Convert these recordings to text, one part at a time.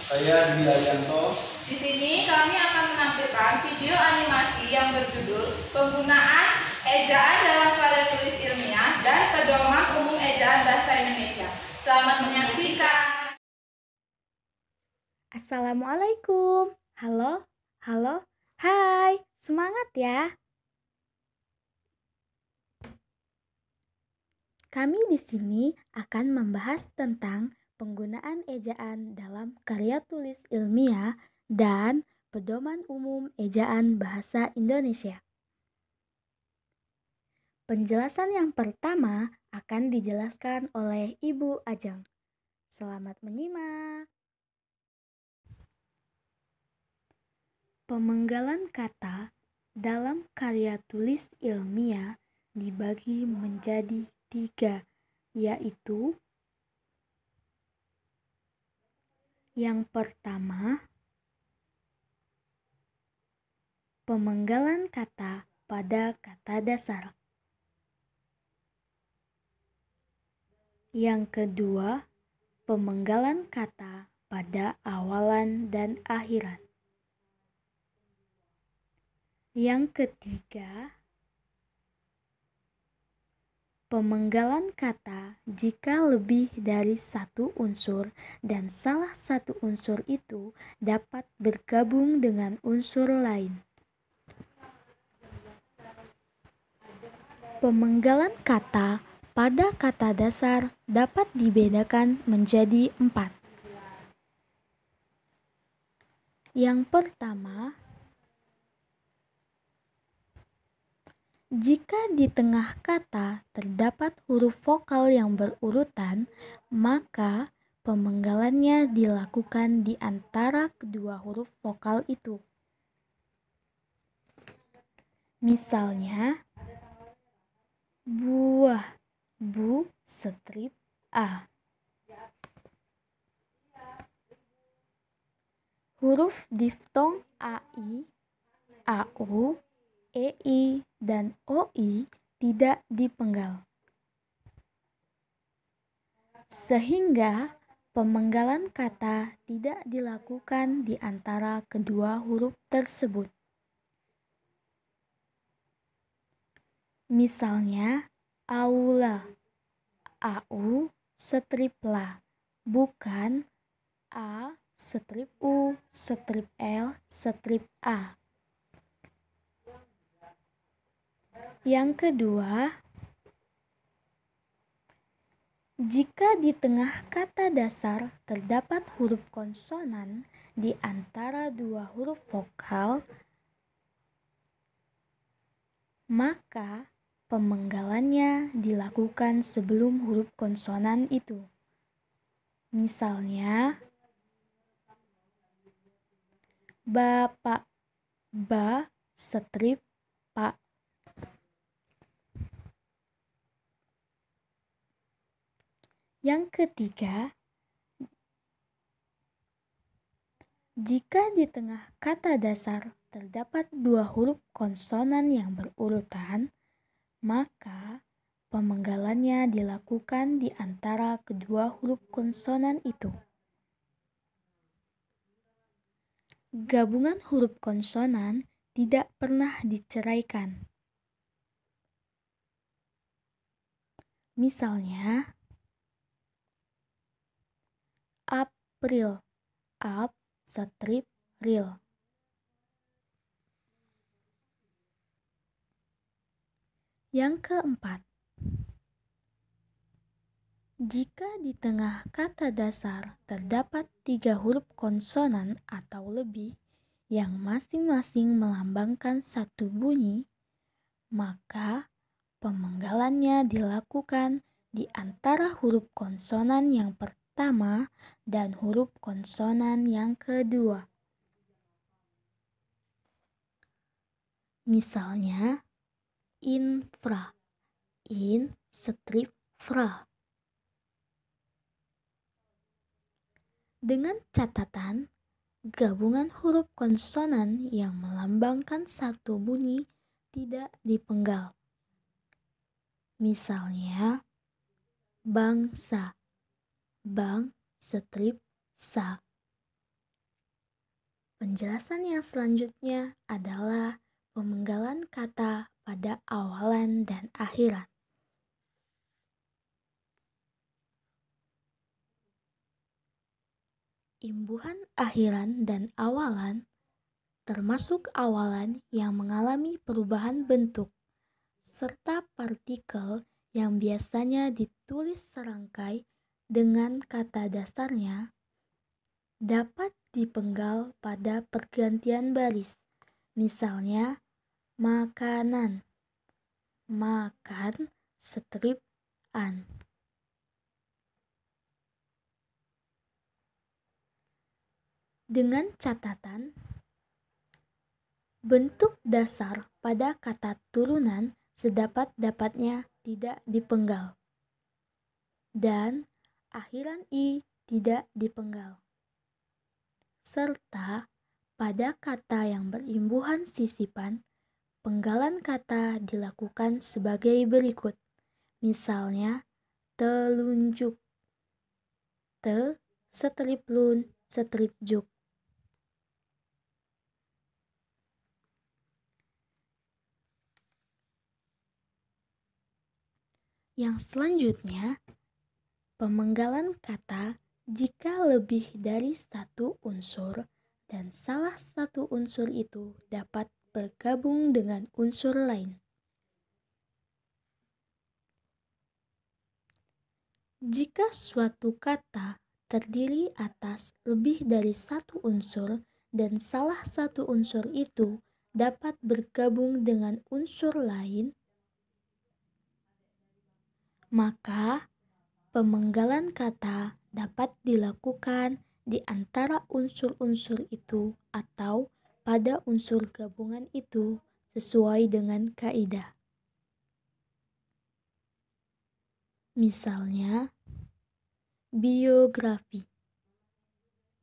Saya Dwi Arianto. Di sini kami akan menampilkan video animasi yang berjudul Penggunaan Ejaan dalam Karya Tulis Ilmiah dan Pedoman Umum Ejaan Bahasa Indonesia. Selamat menyaksikan. Assalamualaikum. Halo, halo, hai, semangat ya. Kami di sini akan membahas tentang penggunaan ejaan dalam karya tulis ilmiah dan pedoman umum ejaan bahasa Indonesia. Penjelasan yang pertama akan dijelaskan oleh Ibu Ajeng. Selamat menyimak. Pemenggalan kata dalam karya tulis ilmiah dibagi menjadi 3, yaitu yang pertama, pemenggalan kata pada kata dasar. Yang kedua, pemenggalan kata pada awalan dan akhiran. Yang ketiga, pemenggalan kata jika lebih dari satu unsur dan salah satu unsur itu dapat bergabung dengan unsur lain. Pemenggalan kata pada kata dasar dapat dibedakan menjadi 4. Yang pertama, jika di tengah kata terdapat huruf vokal yang berurutan, maka pemenggalannya dilakukan di antara kedua huruf vokal itu. Misalnya, buah, bu, strip, a. Huruf diftong ai, au, ei, dan oi tidak dipenggal. Sehingga pemenggalan kata tidak dilakukan di antara kedua huruf tersebut. Misalnya, aula, au, strip la, bukan a, strip u, strip l, strip a. Yang kedua, jika di tengah kata dasar terdapat huruf konsonan di antara dua huruf vokal, maka pemenggalannya dilakukan sebelum huruf konsonan itu. Misalnya, bapak, ba, strip, pak. Yang ketiga, jika di tengah kata dasar terdapat dua huruf konsonan yang berurutan, maka pemenggalannya dilakukan di antara kedua huruf konsonan itu. Gabungan huruf konsonan tidak pernah diceraikan. Misalnya, April, up, strip, ril. Yang keempat, jika di tengah kata dasar terdapat 3 huruf konsonan atau lebih yang masing-masing melambangkan satu bunyi, maka pemenggalannya dilakukan di antara huruf konsonan yang pertama dan huruf konsonan yang kedua. Misalnya, infra, in, strip, fra. Dengan catatan, gabungan huruf konsonan yang melambangkan satu bunyi tidak dipenggal. Misalnya, bangsa, bang, strip, sa. Penjelasan yang selanjutnya adalah pemenggalan kata pada awalan dan akhiran. Imbuhan akhiran dan awalan termasuk awalan yang mengalami perubahan bentuk, serta partikel yang biasanya ditulis serangkai dengan kata dasarnya, dapat dipenggal pada pergantian baris. Misalnya, makanan, makan, strip, an. Dengan catatan, bentuk dasar pada kata turunan sedapat-dapatnya tidak dipenggal, dan akhiran i tidak dipenggal. Serta pada kata yang berimbuhan sisipan, penggalan kata dilakukan sebagai berikut. Misalnya, telunjuk, te, strip lun, strip juk. Yang selanjutnya, pemenggalan kata jika lebih dari satu unsur dan salah satu unsur itu dapat bergabung dengan unsur lain. Jika suatu kata terdiri atas lebih dari satu unsur dan salah satu unsur itu dapat bergabung dengan unsur lain, maka pemenggalan kata dapat dilakukan di antara unsur-unsur itu atau pada unsur gabungan itu sesuai dengan kaidah. Misalnya, biografi.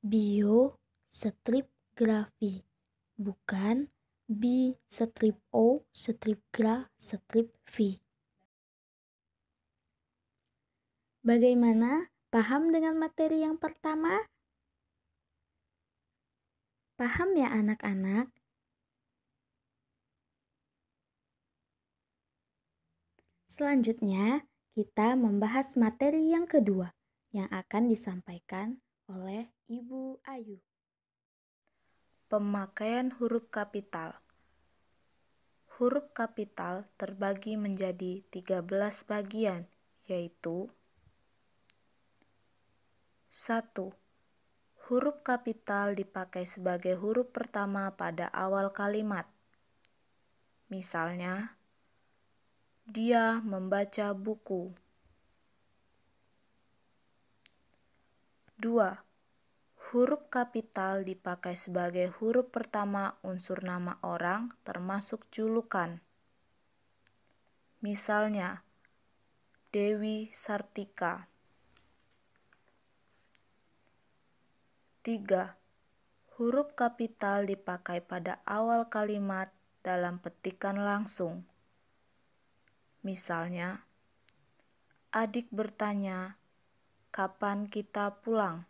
Bio strip grafi, bukan bi strip o strip gra strip v. Bagaimana? Paham dengan materi yang pertama? Paham ya anak-anak? Selanjutnya, kita membahas materi yang kedua yang akan disampaikan oleh Ibu Ayu. Pemakaian huruf kapital. Huruf kapital terbagi menjadi 13 bagian, yaitu 1. Huruf kapital dipakai sebagai huruf pertama pada awal kalimat. Misalnya, dia membaca buku. 2. Huruf kapital dipakai sebagai huruf pertama unsur nama orang termasuk julukan. Misalnya, Dewi Sartika. 3. Huruf kapital dipakai pada awal kalimat dalam petikan langsung. Misalnya, adik bertanya, kapan kita pulang?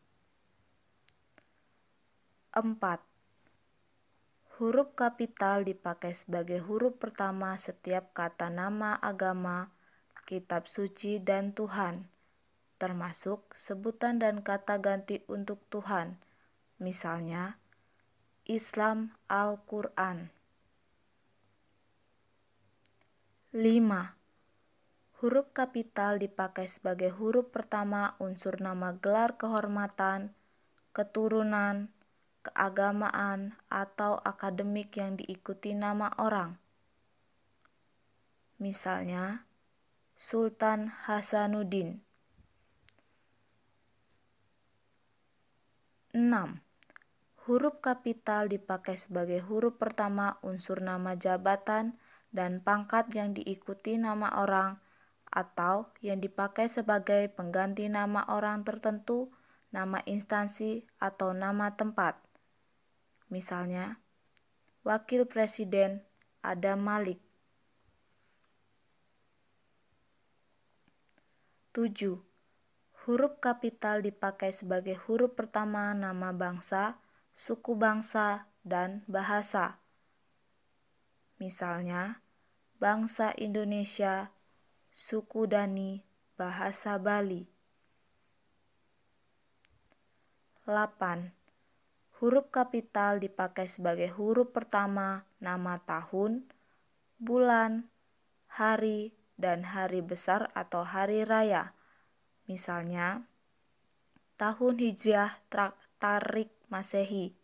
4. Huruf kapital dipakai sebagai huruf pertama setiap kata nama agama, kitab suci, dan Tuhan, termasuk sebutan dan kata ganti untuk Tuhan. Misalnya, Islam Al-Quran. 5. Huruf kapital dipakai sebagai huruf pertama unsur nama gelar kehormatan, keturunan, keagamaan, atau akademik yang diikuti nama orang. Misalnya, Sultan Hasanuddin. 6. Huruf kapital dipakai sebagai huruf pertama unsur nama jabatan dan pangkat yang diikuti nama orang atau yang dipakai sebagai pengganti nama orang tertentu, nama instansi, atau nama tempat. Misalnya, Wakil Presiden Adam Malik. 7. Huruf kapital dipakai sebagai huruf pertama nama bangsa, suku bangsa, dan bahasa. Misalnya, bangsa Indonesia, suku Dani, bahasa Bali. 8. Huruf kapital dipakai sebagai huruf pertama nama tahun, bulan, hari, dan hari besar atau hari raya. Misalnya, tahun Hijriah Tarik Masehi.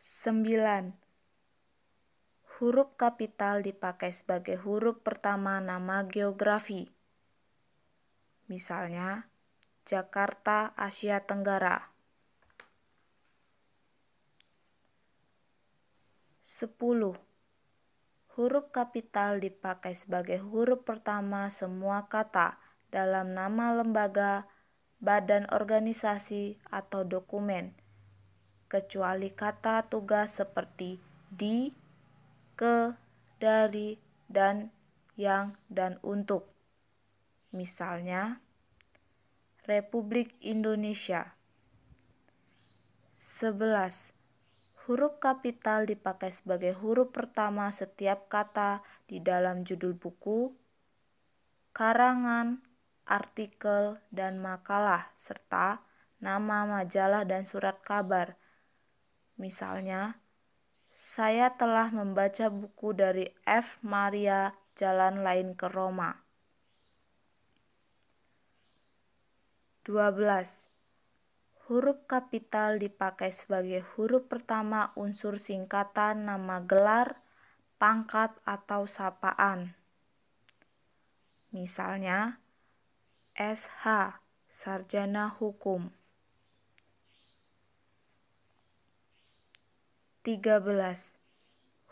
9. Huruf kapital dipakai sebagai huruf pertama nama geografi. Misalnya, Jakarta, Asia Tenggara. 10. Huruf kapital dipakai sebagai huruf pertama semua kata dalam nama lembaga, badan organisasi, atau dokumen, kecuali kata tugas seperti di, ke, dari, dan yang, dan untuk. Misalnya, Republik Indonesia. 11. Huruf kapital dipakai sebagai huruf pertama setiap kata di dalam judul buku, karangan, artikel, dan makalah, serta nama majalah dan surat kabar. Misalnya, saya telah membaca buku dari F. Maria Jalan Lain ke Roma. 12. Huruf kapital dipakai sebagai huruf pertama unsur singkatan nama gelar, pangkat, atau sapaan. Misalnya, SH, Sarjana Hukum. 13.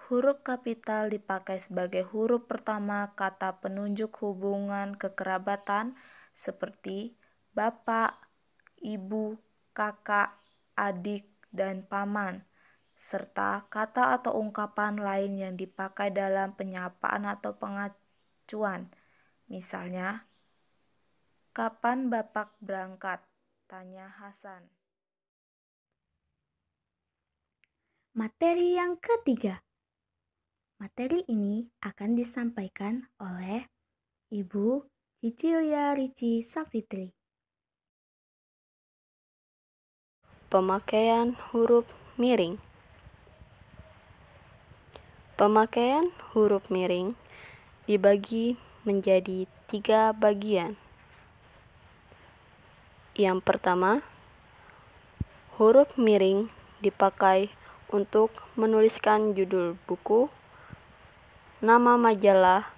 Huruf kapital dipakai sebagai huruf pertama kata penunjuk hubungan kekerabatan seperti bapak, ibu, kakak, adik, dan paman, serta kata atau ungkapan lain yang dipakai dalam penyapaan atau pengacuan. Misalnya, kapan Bapak berangkat? Tanya Hasan. Materi yang ketiga. Materi ini akan disampaikan oleh Ibu Cicilia Ricci Safitri. Pemakaian huruf miring. Pemakaian huruf miring dibagi menjadi 3 bagian. Yang pertama, huruf miring dipakai untuk menuliskan judul buku, nama majalah,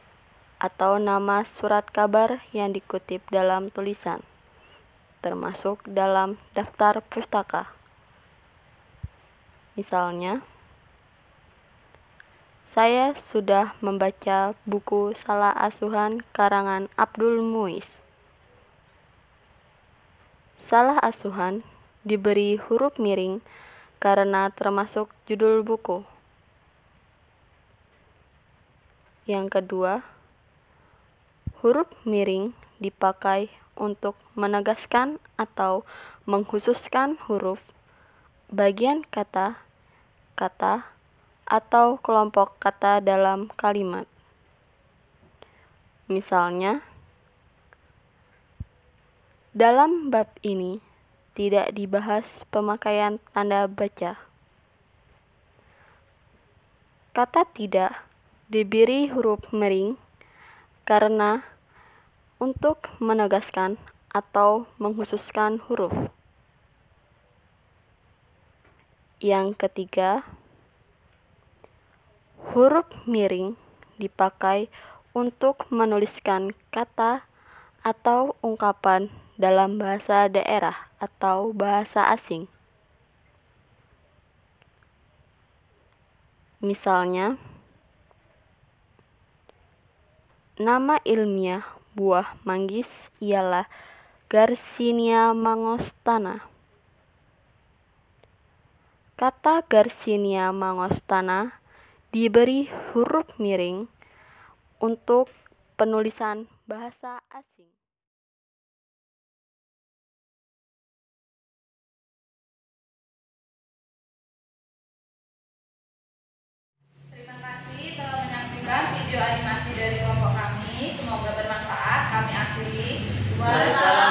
atau nama surat kabar yang dikutip dalam tulisan, termasuk dalam daftar pustaka. Misalnya, saya sudah membaca buku Salah Asuhan karangan Abdul Muiz. Salah Asuhan diberi huruf miring karena termasuk judul buku. Yang kedua, huruf miring dipakai untuk menegaskan atau mengkhususkan huruf, bagian kata, atau kelompok kata dalam kalimat. Misalnya, dalam bab ini tidak dibahas pemakaian tanda baca. Kata tidak diberi huruf miring karena untuk menegaskan atau mengkhususkan huruf. Yang ketiga, huruf miring dipakai untuk menuliskan kata atau ungkapan dalam bahasa daerah atau bahasa asing. Misalnya, nama ilmiah buah manggis ialah Garcinia mangostana. Kata Garcinia mangostana diberi huruf miring untuk penulisan bahasa asing. ini semoga bermanfaat. Kami akhiri. Wassalamualaikum